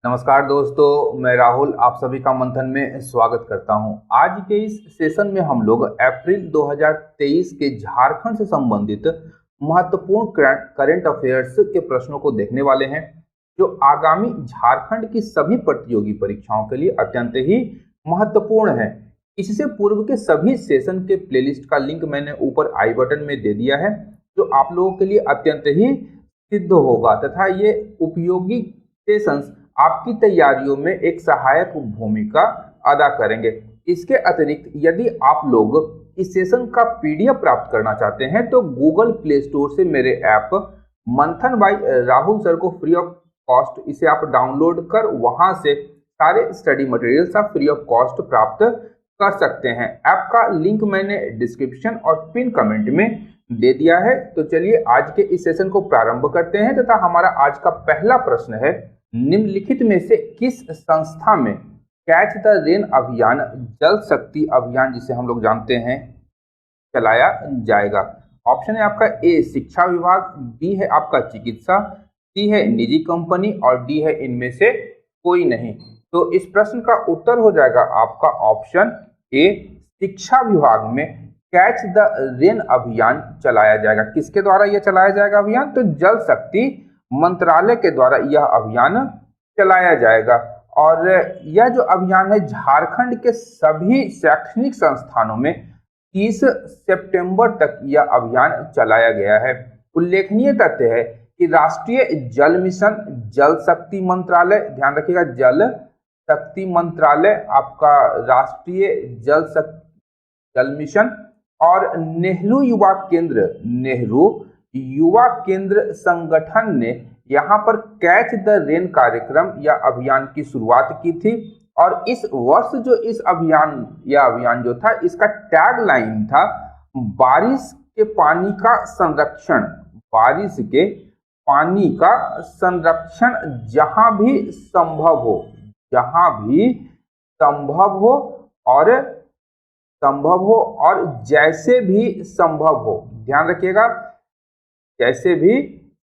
नमस्कार दोस्तों, मैं राहुल आप सभी का मंथन में स्वागत करता हूं। आज के इस सेशन में हम लोग अप्रैल 2023 के झारखंड से संबंधित महत्वपूर्ण करंट अफेयर्स के प्रश्नों को देखने वाले हैं, जो आगामी झारखंड की सभी प्रतियोगी परीक्षाओं के लिए अत्यंत ही महत्वपूर्ण है। इससे पूर्व के सभी सेशन के प्लेलिस्ट का लिंक मैंने ऊपर आई बटन में दे दिया है, जो आप लोगों के लिए अत्यंत ही सिद्ध होगा तथा ये उपयोगी सेशंस आपकी तैयारियों में एक सहायक भूमिका अदा करेंगे। इसके अतिरिक्त यदि आप लोग इस सेशन का पीडीएफ प्राप्त करना चाहते हैं तो गूगल प्ले स्टोर से मेरे ऐप मंथन बाय राहुल सर को फ्री ऑफ कॉस्ट इसे आप डाउनलोड कर वहां से सारे स्टडी मटेरियल्स आप फ्री ऑफ कॉस्ट प्राप्त कर सकते हैं। ऐप का लिंक मैंने डिस्क्रिप्शन और पिन कमेंट में दे दिया है। तो चलिए आज के इस सेशन को प्रारंभ करते हैं तथा हमारा आज का पहला प्रश्न है, निम्नलिखित में से किस संस्था में कैच द रेन अभियान, जल शक्ति अभियान जिसे हम लोग जानते हैं, चलाया जाएगा? ऑप्शन है आपका ए शिक्षा विभाग, बी है आपका चिकित्सा, सी है निजी कंपनी और डी है इनमें से कोई नहीं। तो इस प्रश्न का उत्तर हो जाएगा आपका ऑप्शन ए, शिक्षा विभाग में कैच द रेन अभियान चलाया जाएगा। किसके द्वारा यह चलाया जाएगा अभियान? तो जल शक्ति मंत्रालय के द्वारा यह अभियान चलाया जाएगा। और यह जो अभियान है झारखंड के सभी शैक्षणिक संस्थानों में 30 सितंबर तक यह अभियान चलाया गया है। उल्लेखनीय तथ्य है कि राष्ट्रीय जल मिशन, जल शक्ति मंत्रालय, ध्यान रखिएगा जल शक्ति मंत्रालय आपका राष्ट्रीय जल मिशन और नेहरू युवा केंद्र संगठन ने यहाँ पर कैच द रेन कार्यक्रम या अभियान की शुरुआत की थी। और इस वर्ष जो इस अभियान जो था, इसका टैग लाइन था बारिश के पानी का संरक्षण, बारिश के पानी का संरक्षण जहां भी संभव हो, और जैसे भी संभव हो। ध्यान रखिएगा, जैसे भी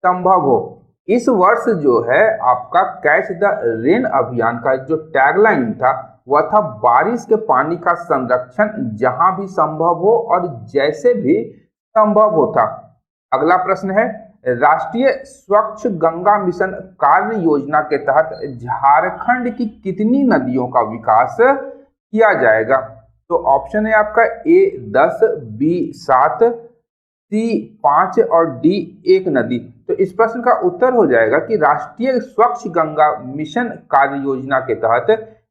संभव हो। इस वर्ष जो है आपका कैच द रेन अभियान का जो टैगलाइन था वह था बारिश के पानी का संरक्षण जहां भी संभव हो और जैसे भी संभव हो था। अगला प्रश्न है, राष्ट्रीय स्वच्छ गंगा मिशन कार्य योजना के तहत झारखंड की कितनी नदियों का विकास किया जाएगा? तो ऑप्शन है आपका ए 10, बी 7, सी 5 और डी 1 नदी। तो इस प्रश्न का उत्तर हो जाएगा कि राष्ट्रीय स्वच्छ गंगा मिशन कार्य योजना के तहत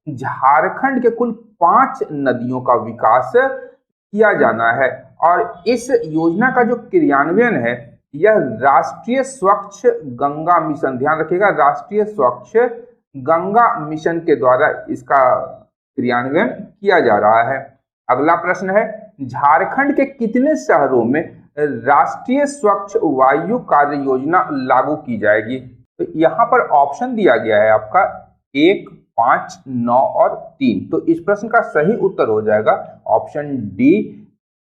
झारखंड के कुल 5 नदियों का विकास किया जाना है। और इस योजना का जो क्रियान्वयन है यह राष्ट्रीय स्वच्छ गंगा मिशन, ध्यान रखिएगा राष्ट्रीय स्वच्छ गंगा मिशन के द्वारा इसका क्रियान्वयन किया जा रहा है। अगला प्रश्न है, झारखंड के कितने शहरों में राष्ट्रीय स्वच्छ वायु कार्य योजना लागू की जाएगी? तो यहाँ पर ऑप्शन दिया गया है आपका 1, 5, 9 और 3। तो इस प्रश्न का सही उत्तर हो जाएगा ऑप्शन डी,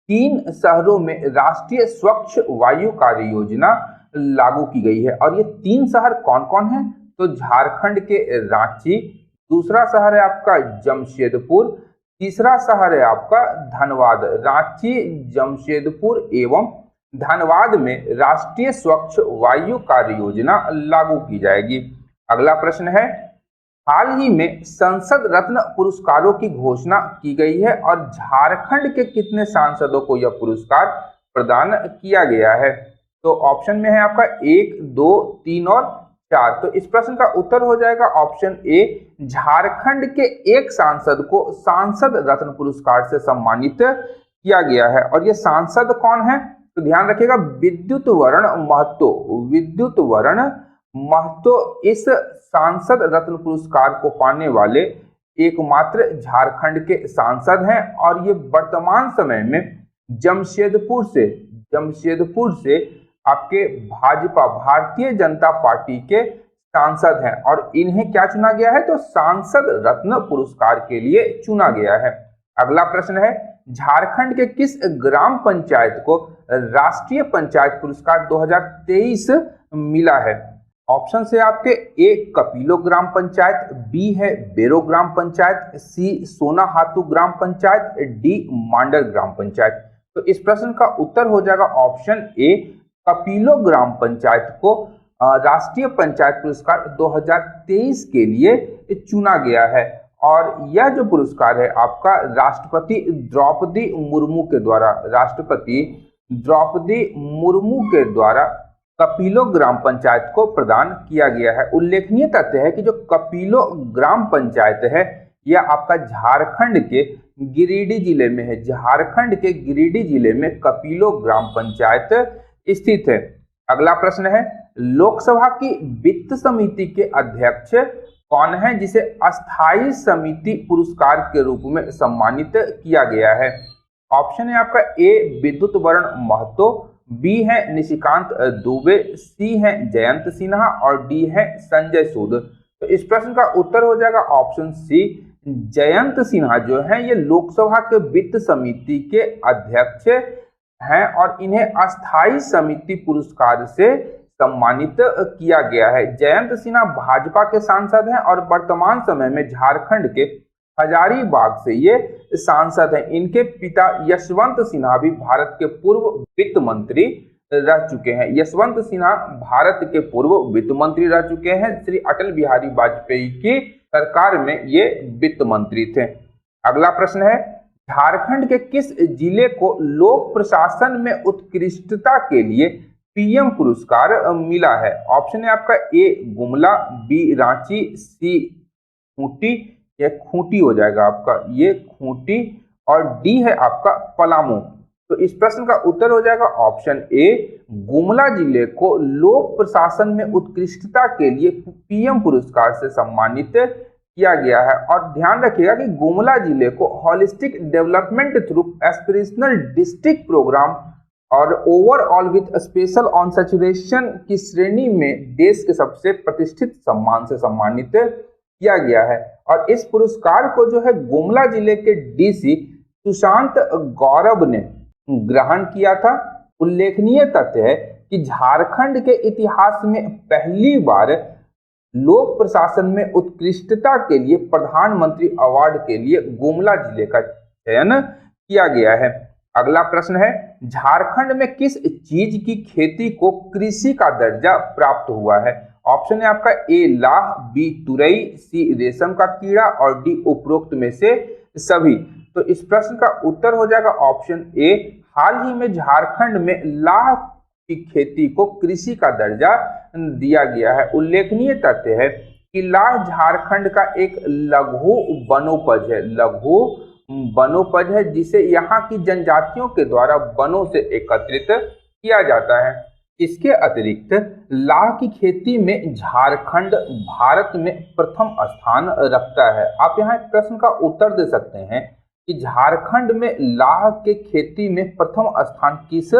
3 शहरों में राष्ट्रीय स्वच्छ वायु कार्य योजना लागू की गई है। और ये 3 शहर कौन कौन हैं? तो झारखंड के रांची, दूसरा शहर है आपका जमशेदपुर, तीसरा शहर है आपका धनबाद। रांची, जमशेदपुर एवं धनबाद में राष्ट्रीय स्वच्छ वायु कार्य योजना लागू की जाएगी। अगला प्रश्न है, हाल ही में संसद रत्न पुरस्कारों की घोषणा की गई है और झारखंड के कितने सांसदों को यह पुरस्कार प्रदान किया गया है? तो ऑप्शन में है आपका 1, 2, 3 और 4। तो इस प्रश्न का उत्तर हो जाएगा ऑप्शन ए, झारखंड के एक सांसद को सांसद रत्न पुरस्कार से सम्मानित किया गया है। और ये सांसद कौन है? तो ध्यान रखिएगा विद्युत वरण महतो इस सांसद रत्न पुरस्कार को पाने वाले एकमात्र झारखंड के सांसद हैं। और ये वर्तमान समय में जमशेदपुर से आपके भाजपा, भारतीय जनता पार्टी के सांसद हैं और इन्हें क्या चुना गया है? तो सांसद रत्न पुरस्कार के लिए चुना गया है। अगला प्रश्न है, झारखंड के किस ग्राम पंचायत को राष्ट्रीय पंचायत पुरस्कार 2023 मिला है? ऑप्शन से आपके ए कपिलो ग्राम पंचायत, बी है बेरो ग्राम पंचायत, सी सोनाहातू ग्राम पंचायत, डी मांडर ग्राम पंचायत। तो इस प्रश्न का उत्तर हो जाएगा ऑप्शन ए कपिलो ग्राम पंचायत को राष्ट्रीय पंचायत पुरस्कार 2023 के लिए चुना गया है। और यह जो पुरस्कार है आपका राष्ट्रपति द्रौपदी मुर्मू के द्वारा, राष्ट्रपति द्रौपदी मुर्मू के द्वारा कपिलो ग्राम पंचायत को प्रदान किया गया है। उल्लेखनीय तथ्य है कि जो कपिलो ग्राम पंचायत है यह आपका झारखंड के गिरिडीह जिले में है। झारखंड के गिरिडीह जिले में कपिलो ग्राम पंचायत स्थित है। अगला प्रश्न है, लोकसभा की वित्त समिति के अध्यक्ष कौन है जिसे अस्थायी समिति पुरस्कार के रूप में सम्मानित किया गया है? ऑप्शन है आपका ए विद्युत वरण महतो, बी है निशिकांत दुबे, सी है जयंत सिन्हा और डी है संजय सूद। तो इस प्रश्न का उत्तर हो जाएगा ऑप्शन सी जयंत सिन्हा जो है ये लोकसभा के वित्त समिति के अध्यक्ष हैं और इन्हें अस्थायी समिति पुरस्कार से सम्मानित किया गया है। जयंत सिन्हा भाजपा के सांसद हैं और वर्तमान समय में झारखंड के हजारीबाग से ये सांसद हैं। इनके पिता यशवंत सिन्हा भी भारत के पूर्व वित्त मंत्री रह चुके हैं। यशवंत सिन्हा भारत के पूर्व वित्त मंत्री रह चुके हैं। श्री अटल बिहारी वाजपेयी की सरकार में ये वित्त मंत्री थे। अगला प्रश्न है, झारखंड के किस जिले को लोक प्रशासन में उत्कृष्टता के लिए पीएम पुरस्कार मिला है? ऑप्शन है आपका ए गुमला, बी रांची, सी खूंटी, या खूंटी हो जाएगा आपका ये खूंटी, और डी है आपका पलामू। तो इस प्रश्न का उत्तर हो जाएगा ऑप्शन ए गुमला जिले को लोक प्रशासन में उत्कृष्टता के लिए पीएम पुरस्कार से सम्मानित किया गया है। और ध्यान रखिएगा कि गुमला जिले को holistic development through aspirational district program और overall with special on saturation की श्रेणी में देश के सबसे प्रतिष्ठित सम्मान से सम्मानित किया गया है। और इस पुरस्कार को जो है गुमला जिले के डीसी सुशांत गौरव ने ग्रहण किया था। उल्लेखनीय तथ्य है कि झारखंड के इतिहास में पहली बार लोक प्रशासन में उत्कृष्टता के लिए प्रधानमंत्री अवार्ड के लिए गुमला जिले का चयन किया गया है। अगला प्रश्न है, झारखंड में किस चीज की खेती को कृषि का दर्जा प्राप्त हुआ है? ऑप्शन है आपका ए लाह, बी तुरई, सी रेशम का कीड़ा और डी उपरोक्त में से सभी। तो इस प्रश्न का उत्तर हो जाएगा ऑप्शन ए हाल ही में झारखंड में लाह की खेती को कृषि का दर्जा दिया गया है। उल्लेखनीय तथ्य है कि लाह झारखंड का एक लघु वनोपज है, लघु वनोपज है जिसे यहाँ की जनजातियों के द्वारा वनों से एकत्रित किया जाता है। इसके अतिरिक्त लाह की खेती में झारखंड भारत में प्रथम स्थान रखता है। आप यहाँ एक प्रश्न का उत्तर दे सकते हैं कि झारखंड में लाह के खेती में प्रथम स्थान किस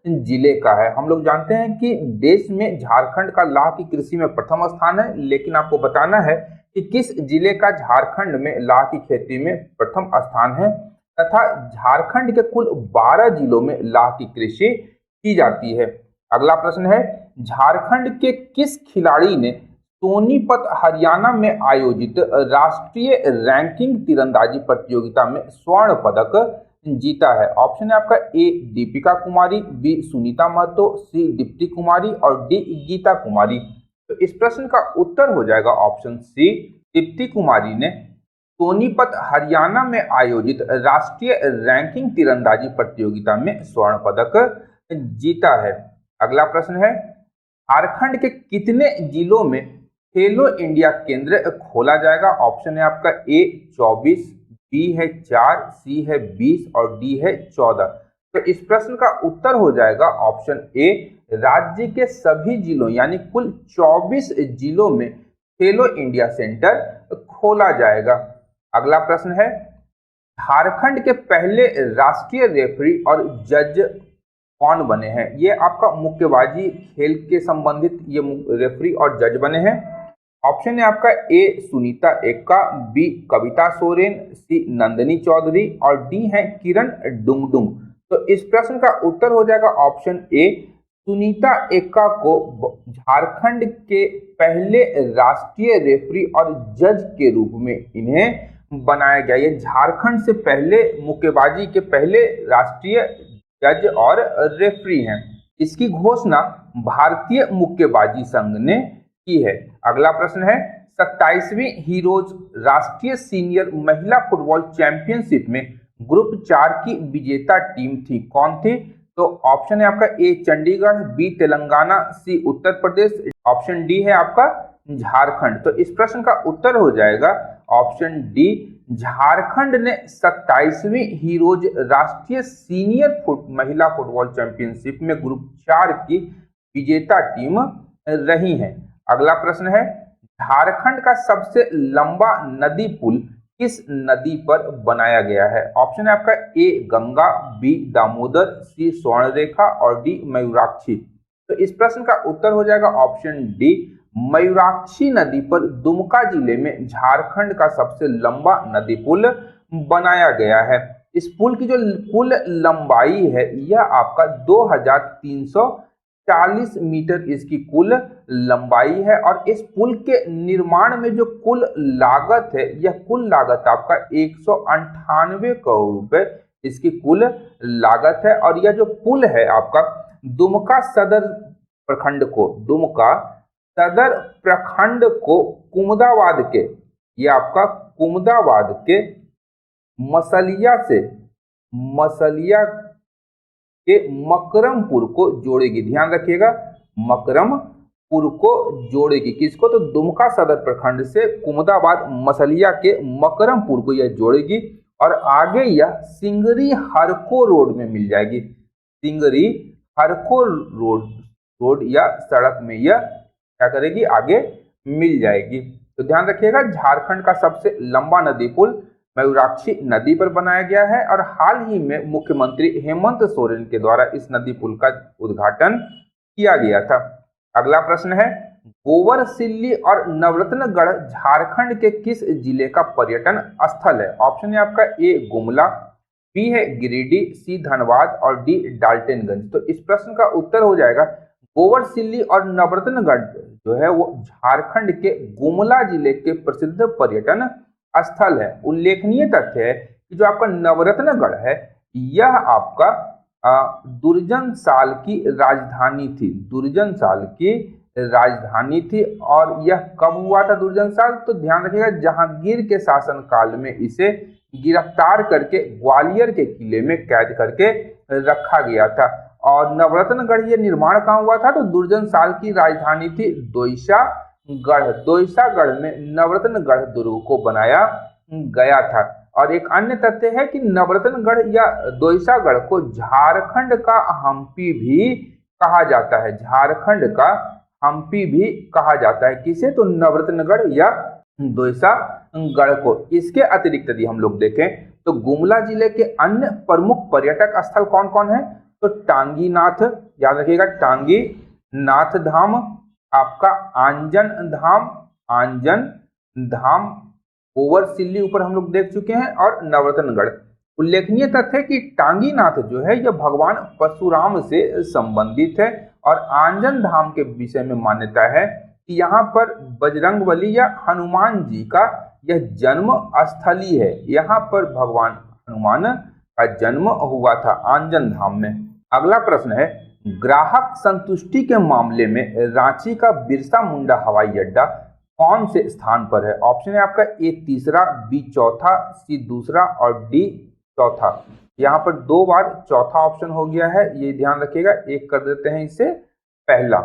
जिले का है? हम लोग जानते हैं कि देश में झारखंड का लाह की कृषि में प्रथम स्थान है, लेकिन आपको बताना है कि किस जिले का झारखंड में लाह की खेती में प्रथम स्थान है तथा झारखंड के कुल 12 जिलों में लाह की कृषि की जाती है। अगला प्रश्न है, झारखंड के किस खिलाड़ी ने सोनीपत हरियाणा में आयोजित राष्ट्रीय रैंकिंग तीरंदाजी प्रतियोगिता में स्वर्ण पदक जीता है? ऑप्शन है आपका ए दीपिका कुमारी, बी सुनीता महतो, सी दीप्ति कुमारी और डी गीता कुमारी। तो इस प्रश्न का उत्तर हो जाएगा ऑप्शन सी दीप्ति कुमारी ने सोनीपत हरियाणा में आयोजित राष्ट्रीय रैंकिंग तीरंदाजी प्रतियोगिता में स्वर्ण पदक जीता है। अगला प्रश्न है, झारखंड के कितने जिलों में खेलो इंडिया केंद्र खोला जाएगा? ऑप्शन है आपका ए 24, बी है 4, सी है 20 और डी है 14। तो इस प्रश्न का उत्तर हो जाएगा ऑप्शन ए राज्य के सभी जिलों यानी कुल 24 जिलों में खेलो इंडिया सेंटर खोला जाएगा। अगला प्रश्न है, झारखंड के पहले राष्ट्रीय रेफरी और जज कौन बने हैं? ये आपका मुक्केबाजी खेल के संबंधित ये रेफरी और जज बने हैं। ऑप्शन है आपका ए सुनीता एक्का, बी कविता सोरेन, सी नंदिनी चौधरी और डी है किरण डुंगडुंग। तो इस प्रश्न का उत्तर हो जाएगा ऑप्शन ए सुनीता एक्का को झारखंड के पहले राष्ट्रीय रेफरी और जज के रूप में इन्हें बनाया गया। ये झारखंड से पहले मुक्केबाजी के पहले राष्ट्रीय जज और रेफरी हैं। इसकी घोषणा भारतीय मुक्केबाजी संघ ने की है। अगला प्रश्न है 27वीं हीरोज राष्ट्रीय सीनियर महिला फुटबॉल चैंपियनशिप में ग्रुप 4 की विजेता टीम थी, कौन थी? तो ऑप्शन है आपका ए चंडीगढ़, बी तेलंगाना, सी उत्तर प्रदेश, ऑप्शन डी है आपका झारखंड। तो इस प्रश्न का उत्तर हो जाएगा ऑप्शन डी, झारखंड ने 27वीं हीरोज राष्ट्रीय सीनियर महिला फुटबॉल चैंपियनशिप में ग्रुप 4 की विजेता टीम रही है। अगला प्रश्न है झारखंड का सबसे लंबा नदी पुल किस नदी पर बनाया गया है? ऑप्शन है आपका ए गंगा, बी दामोदर, सी स्वर्णरेखा और डी मयूराक्षी। तो इस प्रश्न का उत्तर हो जाएगा ऑप्शन डी, मयूराक्षी नदी पर दुमका जिले में झारखंड का सबसे लंबा नदी पुल बनाया गया है। इस पुल की जो कुल लंबाई है यह आपका 2340 मीटर इसकी कुल लंबाई है और इस पुल के निर्माण में जो कुल लागत है यह कुल लागत आपका 198 करोड़ रुपए इसकी कुल लागत है। और यह जो पुल है आपका दुमका सदर प्रखंड को कुमुदाबाद के, ये आपका कुमुदाबाद के मसलिया के मकरमपुर को जोड़ेगी। ध्यान रखिएगा, मकरमपुर को जोड़ेगी किसको? तो दुमका सदर प्रखंड से कुमुदाबाद मसलिया के मकरमपुर को यह जोड़ेगी और आगे यह सिंगरी हरको रोड में मिल जाएगी। सिंगरी हरको रोड या सड़क में यह क्या करेगी? आगे मिल जाएगी। तो ध्यान रखिएगा, झारखंड का सबसे लंबा नदी पुल मयूराक्षी नदी पर बनाया गया है और हाल ही में मुख्यमंत्री हेमंत सोरेन के द्वारा इस नदी पुल का उद्घाटन किया गया था। अगला प्रश्न है गोवरसिल्ली और नवरत्नगढ़ झारखंड के किस जिले का पर्यटन स्थल है? ऑप्शन है आपका ए गुमला, बी है गिरिडीह, सी धनबाद और डी डाल्टनगंज। तो इस प्रश्न का उत्तर हो जाएगा गोवरसिल्ली और नवरत्नगढ़ जो है वो झारखंड के गुमला जिले के प्रसिद्ध पर्यटन स्थल है। उल्लेखनीय तथ्य है कि जो आपका नवरत्नगढ़ है यह आपका दुर्जन साल की राजधानी थी। और यह कब हुआ था दुर्जन साल? तो ध्यान रखिएगा, जहांगीर के शासनकाल में इसे गिरफ्तार करके ग्वालियर के किले में कैद करके रखा गया था। और नवरत्नगढ़ ये निर्माण कहाँ हुआ था? तो दुर्जन साल की राजधानी थी दोईसागढ़ में नवरत्नगढ़ दुर्ग को बनाया गया था। और एक अन्य तथ्य है कि नवरत्नगढ़ या दोईसागढ़ को झारखंड का हम्पी भी कहा जाता है। झारखंड का हम्पी भी कहा जाता है किसे? तो नवरत्नगढ़ या दोईसागढ़ को। इसके अतिरिक्त यदि हम लोग देखें तो गुमला जिले के अन्य प्रमुख पर्यटक स्थल कौन कौन है? तो टांगीनाथ, याद रखिएगा, टांगीनाथ धाम, आपका आंजन धाम, गोवरसिल्ली ऊपर हम लोग देख चुके हैं, और नवरत्नगढ़। उल्लेखनीय तथ्य है कि टांगीनाथ जो है यह भगवान परशुराम से संबंधित है और आंजन धाम के विषय में मान्यता है कि यहाँ पर बजरंगबली या हनुमान जी का यह जन्म स्थली है। यहाँ पर भगवान हनुमान का जन्म हुआ था आंजन धाम में। अगला प्रश्न है ग्राहक संतुष्टि के मामले में रांची का बिरसा मुंडा हवाई अड्डा कौन से स्थान पर है? ऑप्शन है आपका ए तीसरा, बी चौथा, सी दूसरा और डी चौथा। यहाँ पर 2 बार चौथा ऑप्शन हो गया है, ये ध्यान रखिएगा, एक कर देते हैं इसे पहला।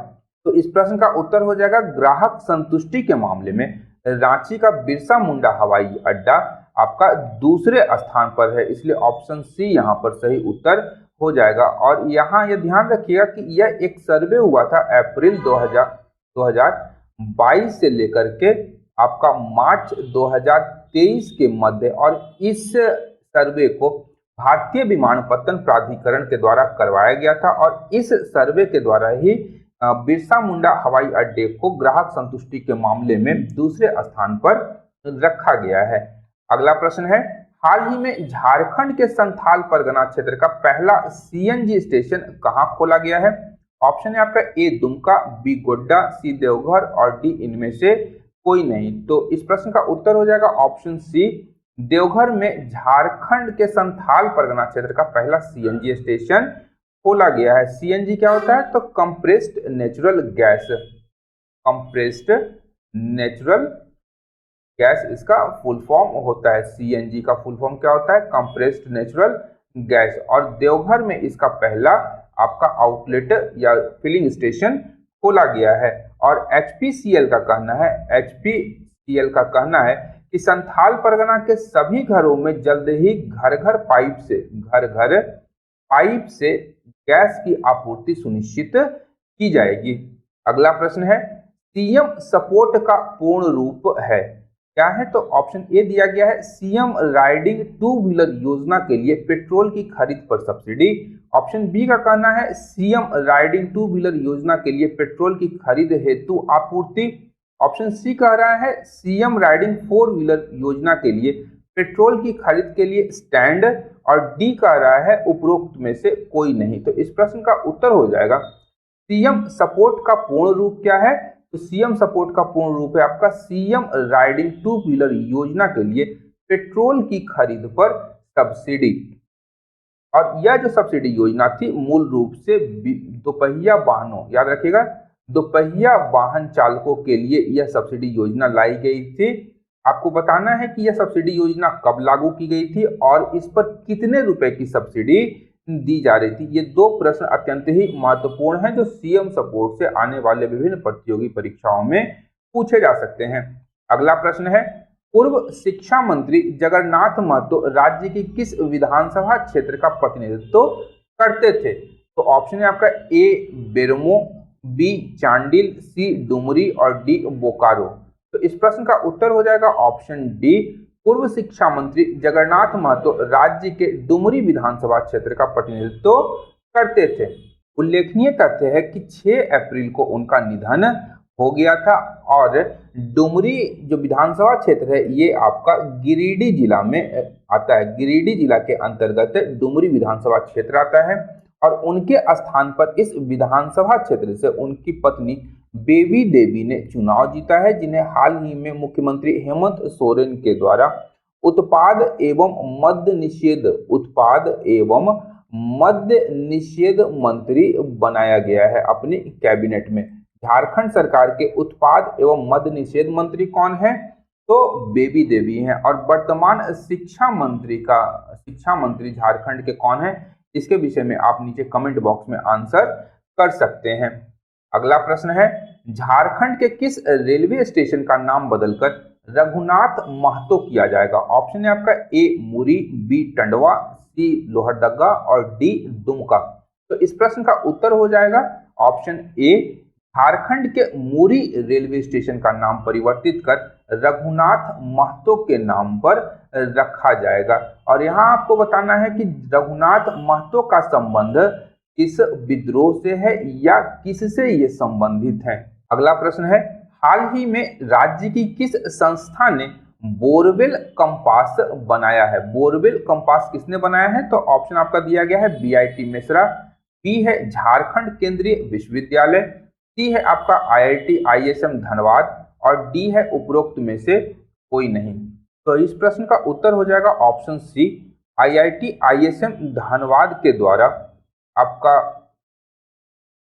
तो इस प्रश्न का उत्तर हो जाएगा ग्राहक संतुष्टि के मामले में रांची का बिरसा मुंडा हवाई अड्डा आपका दूसरे स्थान पर है, इसलिए ऑप्शन सी यहाँ पर सही उत्तर हो जाएगा। और यहाँ यह ध्यान रखिएगा कि यह एक सर्वे हुआ था अप्रैल 2022 से लेकर के आपका मार्च 2023 के मध्य, और इस सर्वे को भारतीय विमानपत्तन प्राधिकरण के द्वारा करवाया गया था और इस सर्वे के द्वारा ही बिरसा मुंडा हवाई अड्डे को ग्राहक संतुष्टि के मामले में दूसरे स्थान पर रखा गया है। अगला प्रश्न है हाल ही में झारखंड के संथाल परगना क्षेत्र का पहला सीएनजी स्टेशन कहां खोला गया है? ऑप्शन है आपका ए दुमका, बी गोड्डा, सी देवघर और डी इनमें से कोई नहीं। तो इस प्रश्न का उत्तर हो जाएगा ऑप्शन सी, देवघर में झारखंड के संथाल परगना क्षेत्र का पहला सीएनजी स्टेशन खोला गया है। सीएनजी क्या होता है? तो compressed natural gas, compressed natural gas इसका फुल फॉर्म होता है। सीएनजी का फुल फॉर्म क्या होता है? Compressed natural gas. और देवघर में इसका पहला आपका आउटलेट या फिलिंग स्टेशन खोला गया है। और एचपीसीएल का कहना है, एचपीसीएल का कहना है कि संथाल परगना के सभी घरों में जल्द ही घर घर पाइप से गैस की आपूर्ति सुनिश्चित की जाएगी। अगला प्रश्न है, सीएम सपोर्ट का पूर्ण रूप है क्या है? तो ऑप्शन ए दिया गया है, सीएम राइडिंग टू व्हीलर योजना के लिए पेट्रोल की खरीद पर सब्सिडी। ऑप्शन बी का कहना है, सीएम राइडिंग टू व्हीलर योजना के लिए पेट्रोल की खरीद हेतु आपूर्ति। ऑप्शन सी कह रहा है, सीएम राइडिंग फोर व्हीलर योजना के लिए पेट्रोल की खरीद के लिए स्टैंड। और डी कह रहा है, उपरोक्त में से कोई नहीं। तो इस प्रश्न का उत्तर हो जाएगा, सीएम सपोर्ट का पूर्ण रूप क्या है? तो सीएम सपोर्ट का पूर्ण रूप है आपका, सीएम राइडिंग टू व्हीलर योजना के लिए पेट्रोल की खरीद पर सब्सिडी। और यह जो सब्सिडी योजना थी मूल रूप से दोपहिया वाहनों, याद रखिएगा, दोपहिया वाहन चालकों के लिए यह सब्सिडी योजना लाई गई थी। आपको बताना है कि यह सब्सिडी योजना कब लागू की गई थी और इस पर कितने रुपए की सब्सिडी दी जा रही थी। ये दो प्रश्न अत्यंत ही महत्वपूर्ण हैं जो सीएम सपोर्ट से आने वाले विभिन्न प्रतियोगी परीक्षाओं में पूछे जा सकते हैं। अगला प्रश्न है, पूर्व शिक्षा मंत्री जगन्नाथ महतो राज्य की किस विधानसभा क्षेत्र का प्रतिनिधित्व करते थे? तो ऑप्शन है आपका ए बेरमो, बी चांडिल, सी डुमरी और डी बोकारो। तो इस प्रश्न का उत्तर हो जाएगा ऑप्शन डी, पूर्व शिक्षा मंत्री जगन्नाथ महतो राज्य के डुमरी विधानसभा क्षेत्र का प्रतिनिधित्व करते थे। उल्लेखनीय तथ्य है कि 6 अप्रैल को उनका निधन हो गया था और डुमरी जो विधानसभा क्षेत्र है ये आपका गिरिडीह जिला में आता है। गिरिडीह जिला के अंतर्गत डुमरी विधानसभा क्षेत्र आता है और उनके स्थान पर इस विधानसभा क्षेत्र से उनकी पत्नी बेबी देवी ने चुनाव जीता है, जिन्हें हाल ही में मुख्यमंत्री हेमंत सोरेन के द्वारा उत्पाद एवं मद्य निषेध मंत्री बनाया गया है अपनी कैबिनेट में। झारखंड सरकार के उत्पाद एवं मद्य निषेध मंत्री कौन है? तो बेबी देवी हैं। और वर्तमान शिक्षा मंत्री झारखंड के कौन है? इसके विषय में आप नीचे कमेंट बॉक्स में आंसर कर सकते हैं। अगला प्रश्न है, झारखंड के किस रेलवे स्टेशन का नाम बदलकर रघुनाथ महतो किया जाएगा? ऑप्शन है आपका ए मुरी, बी टंडवा, सी लोहरदगा और डी दुमका। तो इस प्रश्न का उत्तर हो जाएगा ऑप्शन ए, झारखंड के मुरी रेलवे स्टेशन का नाम परिवर्तित कर रघुनाथ महतो के नाम पर रखा जाएगा। और यहाँ आपको बताना है कि रघुनाथ महतो का संबंध किस विद्रोह से है या किससे ये संबंधित है। अगला प्रश्न है, हाल ही में राज्य की किस संस्था ने बोरवेल कंपास बनाया है? बोरवेल कंपास किसने बनाया है? तो ऑप्शन आपका दिया गया है बीआईटी मेसरा, बी है झारखंड केंद्रीय विश्वविद्यालय, सी है आपका आईआईटी आईएसएम धनबाद और डी है उपरोक्त में से कोई नहीं। तो इस प्रश्न का उत्तर हो जाएगा option C, IIT ISM Dhanbad के द्वारा आपका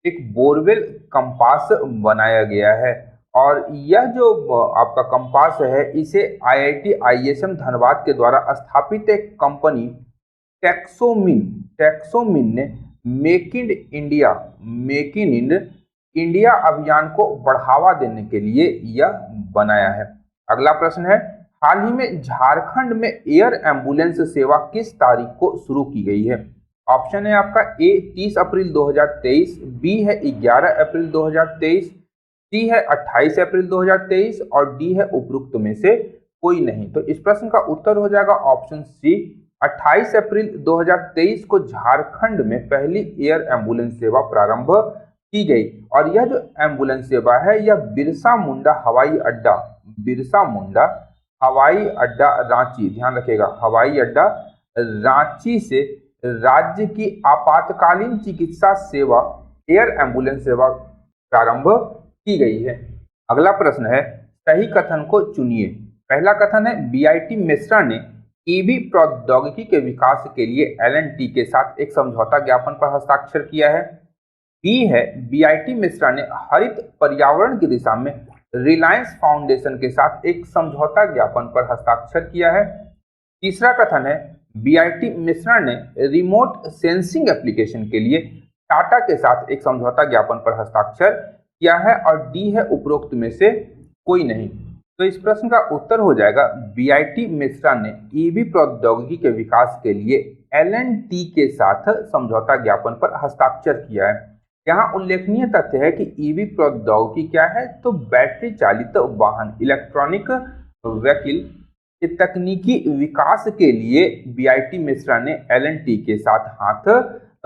एक बोरवेल कंपास बनाया गया है। और यह जो आपका कंपास है इसे आईआईटी आईएसएम धनबाद के द्वारा स्थापित एक कंपनी टेक्सोमिन ने मेक इन इंडिया अभियान को बढ़ावा देने के लिए यह बनाया है। अगला प्रश्न है, हाल ही में झारखंड में एयर एम्बुलेंस सेवा किस तारीख को शुरू की गई है? ऑप्शन है आपका ए 30 अप्रैल 2023, बी है 11 अप्रैल 2023, सी है 28 अप्रैल 2023 और डी है उपरोक्त में से कोई नहीं। तो इस प्रश्न का उत्तर हो जाएगा ऑप्शन सी, 28 अप्रैल 2023 को झारखंड में पहली एयर एम्बुलेंस सेवा प्रारंभ की गई। और यह जो एम्बुलेंस सेवा है यह बिरसा मुंडा हवाई अड्डा रांची, ध्यान रखिएगा, हवाई अड्डा रांची से राज्य की आपातकालीन चिकित्सा सेवा एयर एम्बुलेंस सेवा प्रारंभ की गई है। अगला प्रश्न है, सही कथन को चुनिए। पहला कथन है, बीआईटी मिश्रा ने ईवी प्रौद्योगिकी के विकास के लिए एल&टी के साथ एक समझौता ज्ञापन पर हस्ताक्षर किया है। बी है, बीआईटी मिश्रा ने हरित पर्यावरण की दिशा में रिलायंस फाउंडेशन के साथ एक समझौता ज्ञापन पर हस्ताक्षर किया है। तीसरा कथन है, बीआईटी मिश्रा ने रिमोट सेंसिंग एप्लीकेशन के लिए टाटा के साथ एक समझौता ज्ञापन पर हस्ताक्षर किया है। और डी है, उपरोक्त में से कोई नहीं। तो इस प्रश्न का उत्तर हो जाएगा, बीआईटी मिश्रा ने ईवी प्रौद्योगिकी के विकास के लिए एल&टी के साथ समझौता ज्ञापन पर हस्ताक्षर किया है। यहाँ उल्लेखनीय तथ्य है कि ईवी प्रौद्योगिकी क्या है, तो बैटरी चालित वाहन, इलेक्ट्रॉनिक व्हीकल के तकनीकी विकास के लिए बीआईटी मिश्रा ने एल&टी के साथ हाथ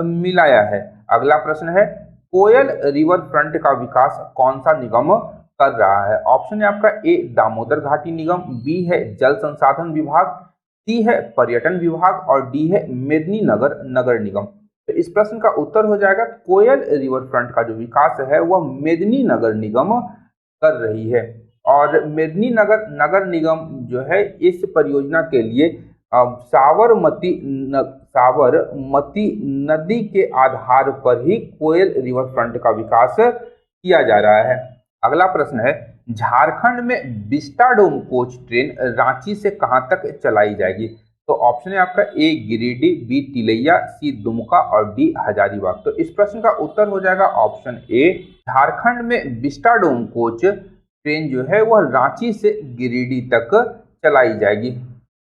मिलाया है। अगला प्रश्न है, कोयल रिवर फ्रंट का विकास कौन सा निगम कर रहा है? ऑप्शन है आपका ए, दामोदर घाटी निगम, बी है जल संसाधन विभाग, सी है पर्यटन विभाग और डी है मेदिनीनगर नगर निगम। तो इस प्रश्न का उत्तर हो जाएगा, कोयल रिवर फ्रंट का जो विकास है वह मेदिनीनगर निगम कर रही है। और मेदिनीनगर नगर निगम जो है इस परियोजना के लिए साबरमती नदी के आधार पर ही कोयल रिवर फ्रंट का विकास किया जा रहा है। अगला प्रश्न है, झारखंड में विस्टाडोम कोच ट्रेन रांची से कहां तक चलाई जाएगी? तो ऑप्शन है आपका ए, गिरिडीह, बी, तिलैया, सी, दुमका और डी, हजारीबाग। तो इस प्रश्न का उत्तर हो जाएगा ऑप्शन ए, झारखंड में विस्टाडोम कोच ट्रेन जो है वह रांची से गिरिडीह तक चलाई जाएगी।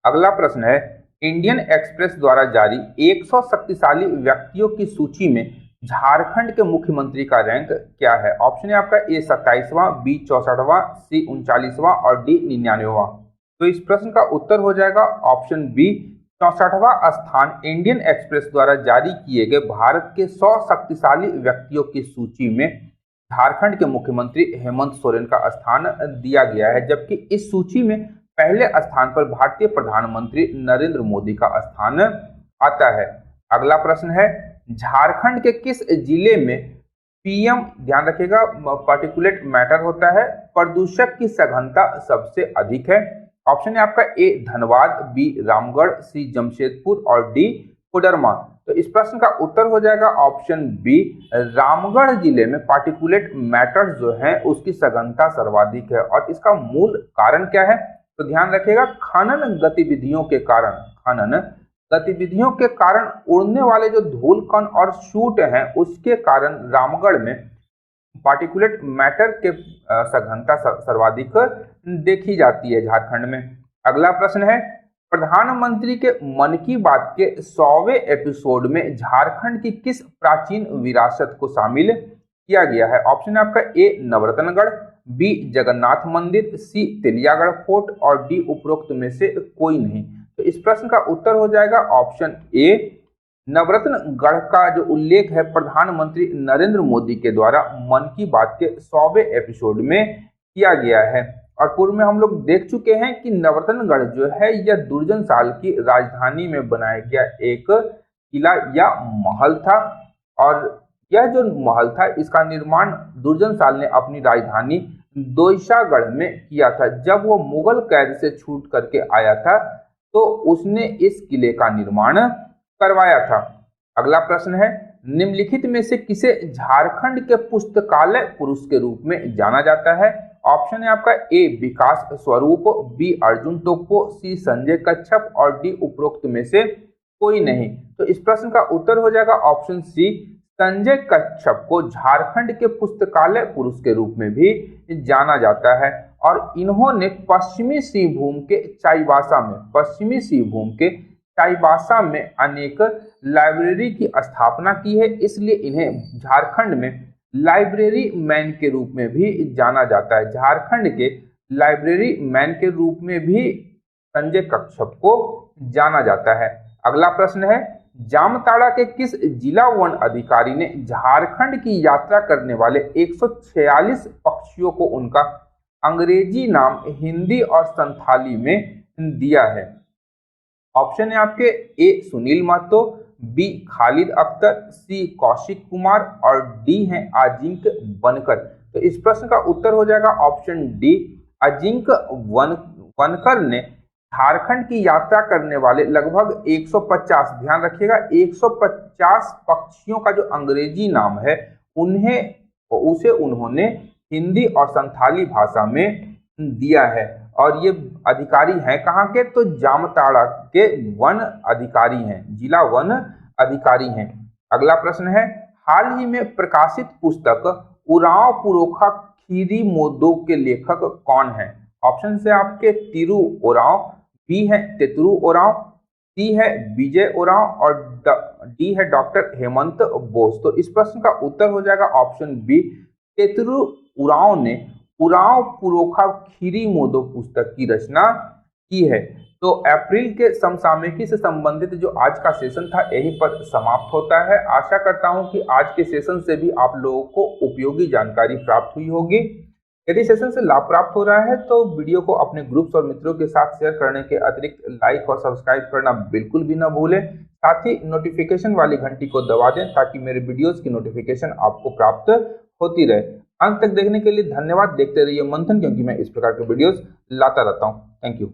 अगला प्रश्न है, इंडियन एक्सप्रेस द्वारा जारी 100 शक्तिशाली व्यक्तियों की सूची में झारखंड के मुख्यमंत्री का रैंक क्या है? ऑप्शन है आपका ए, 27वां, बी, 64वां, सी, 39वां और डी, 99वां। तो इस प्रश्न का उत्तर हो जाएगा ऑप्शन बी, 64वां स्थान इंडियन एक्सप्रेस द्वारा जारी किए गए भारत के 100 शक्तिशाली व्यक्तियों की सूची में झारखंड के मुख्यमंत्री हेमंत सोरेन का स्थान दिया गया है, जबकि इस सूची में पहले स्थान पर भारतीय प्रधानमंत्री नरेंद्र मोदी का स्थान आता है। अगला प्रश्न है, झारखंड के किस जिले में पीएम, ध्यान रखिएगा पार्टिकुलेट मैटर होता है, प्रदूषक की सघनता सबसे अधिक है? ऑप्शन है आपका ए, धनबाद, बी, रामगढ़, सी, जमशेदपुर और डी, कोडरमा। तो इस प्रश्न का उत्तर हो जाएगा ऑप्शन बी, रामगढ़ जिले में पार्टिकुलेट मैटर जो है उसकी सघनता सर्वाधिक है। और इसका मूल कारण क्या है? तो ध्यान रखिएगा, खनन गतिविधियों के कारण उड़ने वाले जो धूल कण और शूट हैं उसके कारण रामगढ़ में पार्टिकुलेट मैटर के सघनता सर्वाधिक देखी जाती है झारखंड में। अगला प्रश्न है, प्रधानमंत्री के मन की बात के 100वें एपिसोड में झारखंड की किस प्राचीन विरासत को शामिल किया गया है? ऑप्शन है आपका ए, नवरत्नगढ़, बी, जगन्नाथ मंदिर, सी, तेलियागढ़ फोर्ट और डी, उपरोक्त में से कोई नहीं। तो इस प्रश्न का उत्तर हो जाएगा ऑप्शन ए, नवरत्नगढ़ का जो उल्लेख है प्रधानमंत्री नरेंद्र मोदी के द्वारा मन की बात के 100वें एपिसोड में किया गया है। और पूर्व में हम लोग देख चुके हैं कि नवरत्नगढ़ जो है यह दुर्जन साल की राजधानी में बनाया गया एक किला या महल था। और यह जो महल था इसका निर्माण दुर्जन साल ने अपनी राजधानी दोईसागढ़ में किया था। जब वो मुगल कैद से छूट करके आया था तो उसने इस किले का निर्माण करवाया था। अगला प्रश्न है, निम्नलिखित में से किसे झारखंड के पुस्तकालय पुरुष के रूप में जाना जाता है? ऑप्शन है आपका ए, विकास स्वरूप, बी, अर्जुन टोप्पो, सी, संजय कच्छप और डी, उपरोक्त में से कोई नहीं। तो इस प्रश्न का उत्तर हो जाएगा ऑप्शन सी, संजय कच्छप को झारखंड के पुस्तकालय पुरुष के रूप में भी जाना जाता है। और इन्होंने पश्चिमी सिंहभूम के चाईबासा में अनेक लाइब्रेरी की स्थापना की है, इसलिए इन्हें झारखंड में लाइब्रेरी मैन के रूप में भी जाना जाता है। झारखंड के लाइब्रेरी मैन के रूप में भी संजय कच्छप को जाना जाता है। अगला प्रश्न है, जामताड़ा के किस जिला वन अधिकारी ने झारखंड की यात्रा करने वाले 146 पक्षियों को उनका अंग्रेजी नाम हिंदी और संथाली में दिया है? ऑप्शन है आपके ए, सुनील महतो, बी खालिद अख्तर, सी कौशिक कुमार और डी है अजिंक बनकर। तो इस प्रश्न का उत्तर हो जाएगा ऑप्शन डी, अजिंक बनकर ने झारखंड की यात्रा करने वाले लगभग 150, ध्यान रखिएगा 150 पक्षियों का जो अंग्रेजी नाम है उसे उन्होंने हिंदी और संथाली भाषा में दिया है। और ये अधिकारी हैं कहाँ के, तो जामताड़ा के वन अधिकारी हैं, जिला वन अधिकारी हैं। अगला प्रश्न है, हाल ही में प्रकाशित पुस्तक उरांव पुरोखा खीरी मोदो के लेखक कौन है? ऑप्शन से आपके तिरु ओरांव, बी है तेतुरु ओरांव, सी है विजय ओरांव और डी है डॉक्टर हेमंत बोस। तो इस प्रश्न का उत्तर हो जाएगा ऑप्शन बी, तेतुरु ओरांव ने उरांव पुरोखा खीरी मोदो पुस्तक की रचना की है। तो अप्रैल के समसामयिकी से संबंधित जो आज का सेशन था यहीं पर समाप्त होता है। आशा करता हूं कि आज के सेशन से भी आप लोगों को उपयोगी जानकारी प्राप्त हुई होगी। यदि सेशन से लाभ प्राप्त हो रहा है तो वीडियो को अपने ग्रुप्स और मित्रों के साथ शेयर करने के अतिरिक्त लाइक और सब्सक्राइब करना बिल्कुल भी ना भूलें। साथ ही नोटिफिकेशन वाली घंटी को दबा दें ताकि मेरे वीडियोस की नोटिफिकेशन आपको प्राप्त होती रहे। अंत तक देखने के लिए धन्यवाद। देखते रहिए मंथन, क्योंकि मैं इस प्रकार के वीडियोस लाता रहता हूं। Thank you.